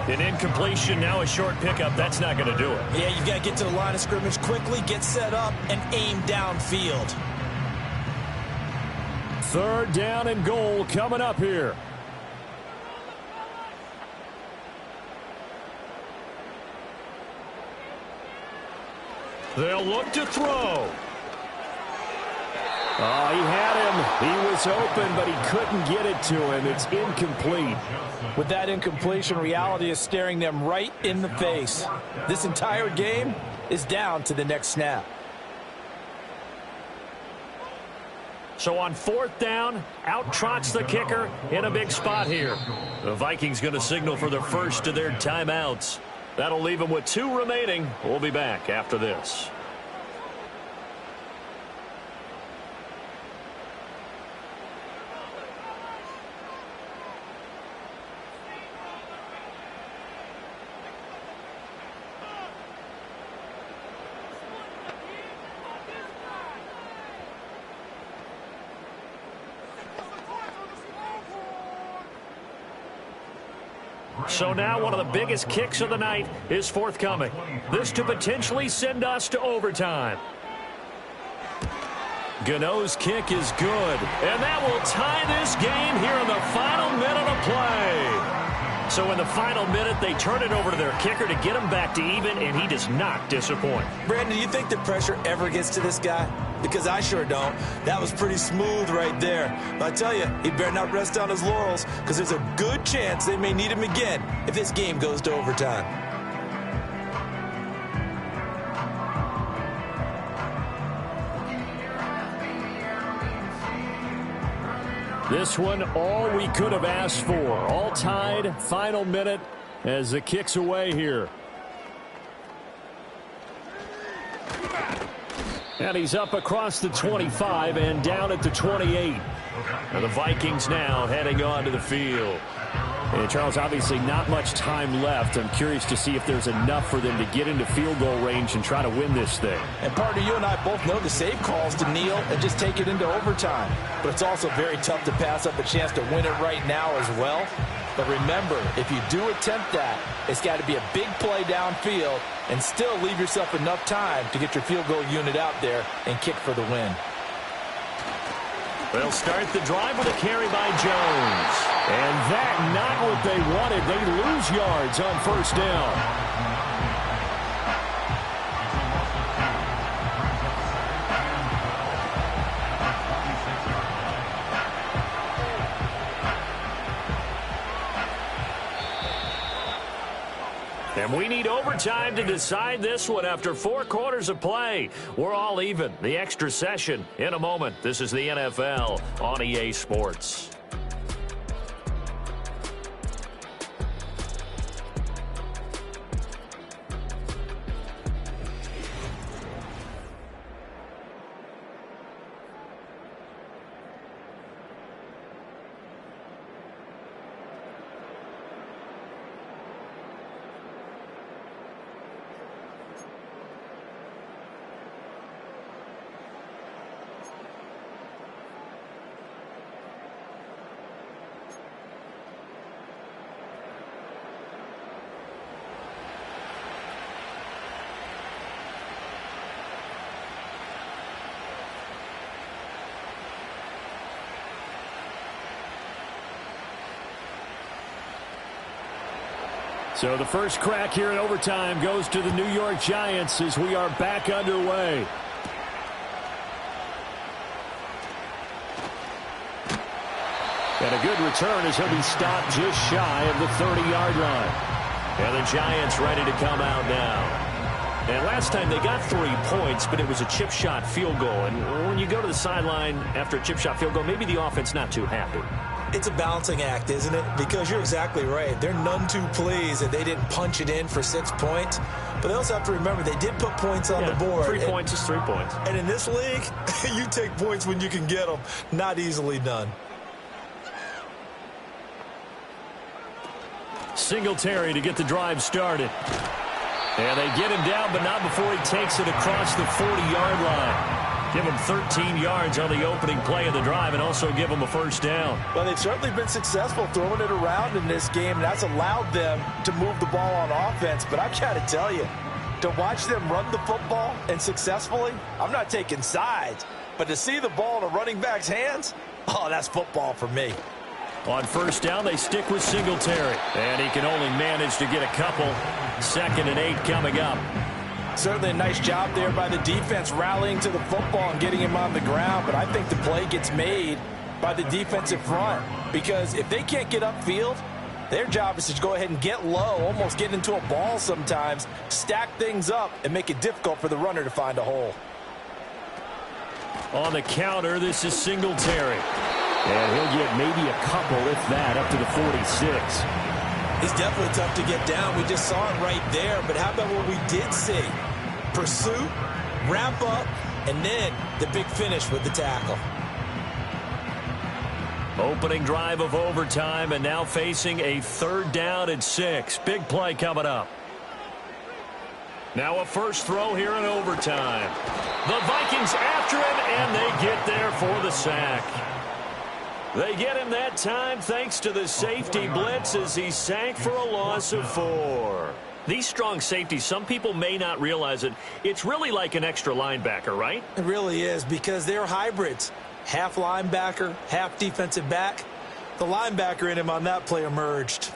An incompletion, now a short pickup. That's not going to do it. Yeah, you've got to get to the line of scrimmage quickly, get set up, and aim downfield. 3rd down and goal coming up here. They'll look to throw. Oh, he had him. He was open, but he couldn't get it to him. It's incomplete. With that incompletion, reality is staring them right in the face. This entire game is down to the next snap. So on 4th down, out trots the kicker in a big spot here. The Vikings going to signal for the first of their timeouts. That'll leave them with 2 remaining. We'll be back after this. So now one of the biggest kicks of the night is forthcoming. This to potentially send us to overtime. Gano's kick is good, and that will tie this game here in the final minute of play. So in the final minute, they turn it over to their kicker to get him back to even, and he does not disappoint. Brandon, do you think the pressure ever gets to this guy? Because I sure don't. That was pretty smooth right there. But I tell you, he better not rest on his laurels, because there's a good chance they may need him again if this game goes to overtime. This one, all we could have asked for. All tied, final minute as the kick's away here. And he's up across the 25 and down at the 28. And the Vikings now heading on to the field. And Charles, obviously not much time left. I'm curious to see if there's enough for them to get into field goal range and try to win this thing. And partner, you and I both know the save calls to kneel and just take it into overtime. But it's also very tough to pass up a chance to win it right now as well. But remember, if you do attempt that, it's got to be a big play downfield and still leave yourself enough time to get your field goal unit out there and kick for the win. They'll start the drive with a carry by Jones. And that, not what they wanted. They lose yards on 1st down. And we need overtime to decide this one after 4 quarters of play. We're all even. The extra session in a moment. This is the NFL on EA Sports. So the first crack here in overtime goes to the New York Giants as we are back underway. And a good return as he'll be stopped just shy of the 30-yard line. And the Giants ready to come out now. And last time they got 3 points, but it was a chip shot field goal. And when you go to the sideline after a chip shot field goal, maybe the offense not too happy. It's a balancing act, isn't it? Because you're exactly right. They're none too pleased that they didn't punch it in for 6 points. But they also have to remember they did put points on the board. 3 points is 3 points. And in this league, you take points when you can get them. Not easily done. Singletary to get the drive started. And they get him down, but not before he takes it across the 40-yard line. Give him 13 yards on the opening play of the drive and also give him a first down. Well, they've certainly been successful throwing it around in this game, and that's allowed them to move the ball on offense. But I've got to tell you, to watch them run the football and successfully, I'm not taking sides. But to see the ball in a running back's hands, oh, that's football for me. On first down, they stick with Singletary. And he can only manage to get a couple. 2nd and 8 coming up. Certainly a nice job there by the defense rallying to the football and getting him on the ground. But I think the play gets made by the defensive front. Because if they can't get upfield, their job is to go ahead and get low, almost get into a ball sometimes, stack things up, and make it difficult for the runner to find a hole. On the counter, this is Singletary. And he'll get maybe a couple, if that, up to the 46. He's definitely tough to get down. We just saw it right there. But how about what we did see? Pursuit, wrap up, and then the big finish with the tackle. Opening drive of overtime, and now facing a 3rd down and 6. Big play coming up. Now a first throw here in overtime. The Vikings after him, and they get there for the sack. They get him that time thanks to the safety blitz as he sank for a loss of 4. These strong safeties, some people may not realize it. It's really like an extra linebacker, right? It really is because they're hybrids. Half linebacker, half defensive back. The linebacker in him on that play emerged.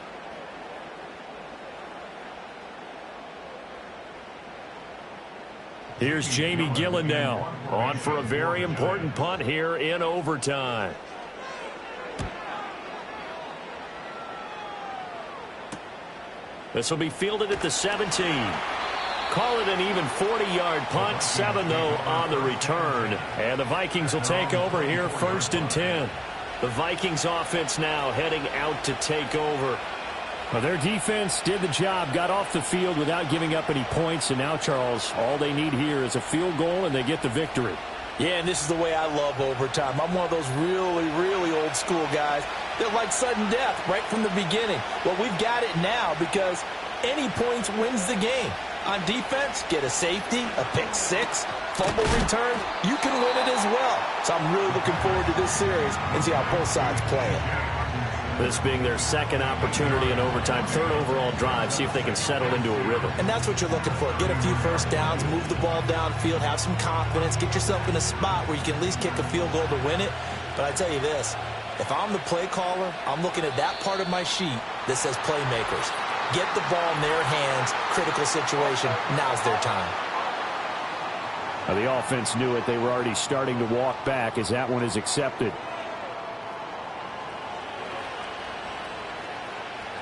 Here's Jamie Gillen now on for a very important punt here in overtime. This will be fielded at the 17. Call it an even 40-yard punt. 7, though, on the return. And the Vikings will take over here 1st and 10. The Vikings offense now heading out to take over. Well, their defense did the job, got off the field without giving up any points. And now, Charles, all they need here is a field goal, and they get the victory. Yeah, and this is the way I love overtime. I'm one of those really, really old school guys that like sudden death right from the beginning. Well, we've got it now because any points wins the game. On defense, get a safety, a pick 6, fumble return, you can win it as well. So I'm really looking forward to this series and see how both sides play it. This being their 2nd opportunity in overtime, 3rd overall drive, see if they can settle into a rhythm. And that's what you're looking for. Get a few first downs, move the ball downfield, have some confidence, get yourself in a spot where you can at least kick a field goal to win it. But I tell you this, if I'm the play caller, I'm looking at that part of my sheet that says playmakers. Get the ball in their hands, critical situation, now's their time. Now, the offense knew it. They were already starting to walk back as that one is accepted.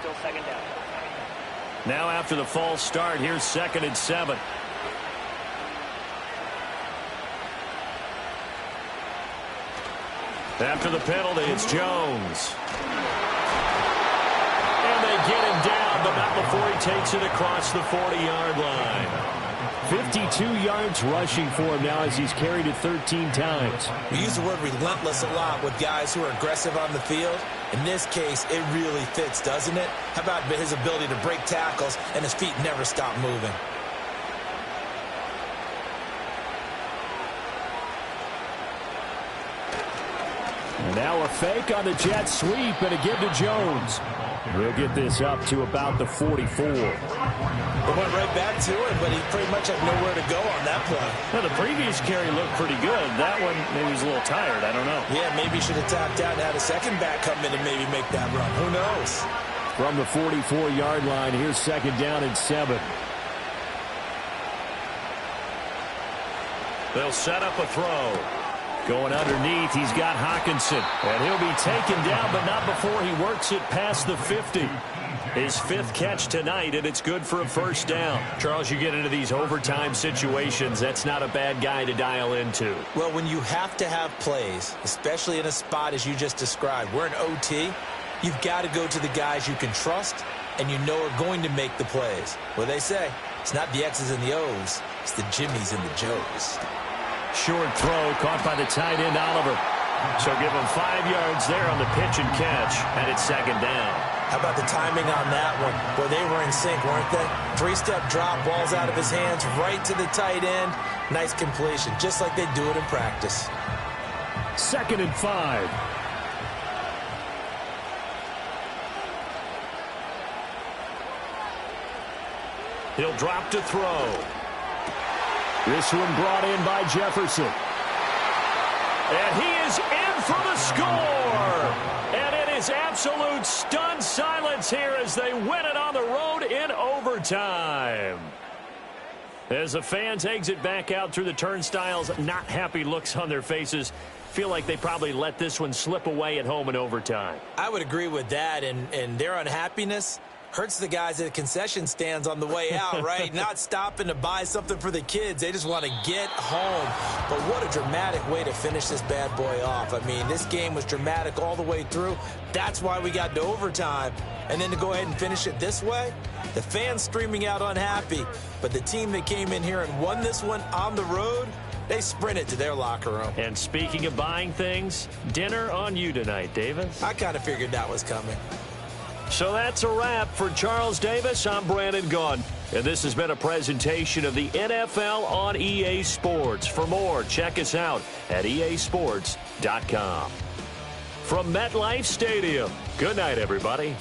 Still 2nd down. Now after the false start, here's 2nd and 7. After the penalty, it's Jones. And they get him down, but not before he takes it across the 40-yard line. 52 yards rushing for him now as he's carried it 13 times. We use the word relentless a lot with guys who are aggressive on the field. In this case, it really fits, doesn't it? How about his ability to break tackles and his feet never stop moving? And now a fake on the jet sweep and a give to Jones. We'll get this up to about the 44. It went right back to him, but he pretty much had nowhere to go on that play. Well, the previous carry looked pretty good. That one, maybe he's a little tired. I don't know. Yeah, maybe he should have tapped out and had a second back come in and maybe make that run. Who knows? from the 44-yard line. Here's second down and 7. They'll set up a throw. Going underneath, he's got Hawkinson. And he'll be taken down, but not before he works it past the 50. His 5th catch tonight, and it's good for a first down. Charles, you get into these overtime situations, that's not a bad guy to dial into. Well, when you have to have plays, especially in a spot as you just described, we're in OT, you've got to go to the guys you can trust and you know are going to make the plays. What they say, it's not the X's and the O's, it's the Jimmies and the Joes. Short throw caught by the tight end, Oliver. So give him 5 yards there on the pitch and catch, and it's second down. How about the timing on that one? Well, they were in sync, weren't they? 3-step drop, ball's out of his hands, right to the tight end. Nice completion, just like they do it in practice. Second and 5. He'll drop to throw. This one brought in by Jefferson. And he is in for the score. And it is absolute stunned silence here as they win it on the road in overtime. As the fans exit back out through the turnstiles, not happy looks on their faces. Feel like they probably let this one slip away at home in overtime. I would agree with that, and their unhappiness hurts the guys at the concession stands on the way out, right? Not stopping to buy something for the kids. They just want to get home. But what a dramatic way to finish this bad boy off. I mean, this game was dramatic all the way through. That's why we got to overtime. And then to go ahead and finish it this way, the fans streaming out unhappy. But the team that came in here and won this one on the road, they sprinted to their locker room. And speaking of buying things, dinner on you tonight, Davis. I kind of figured that was coming. So that's a wrap for Charles Davis. I'm Brandon Gaudin, and this has been a presentation of the NFL on EA Sports. For more, check us out at easports.com. From MetLife Stadium, good night, everybody.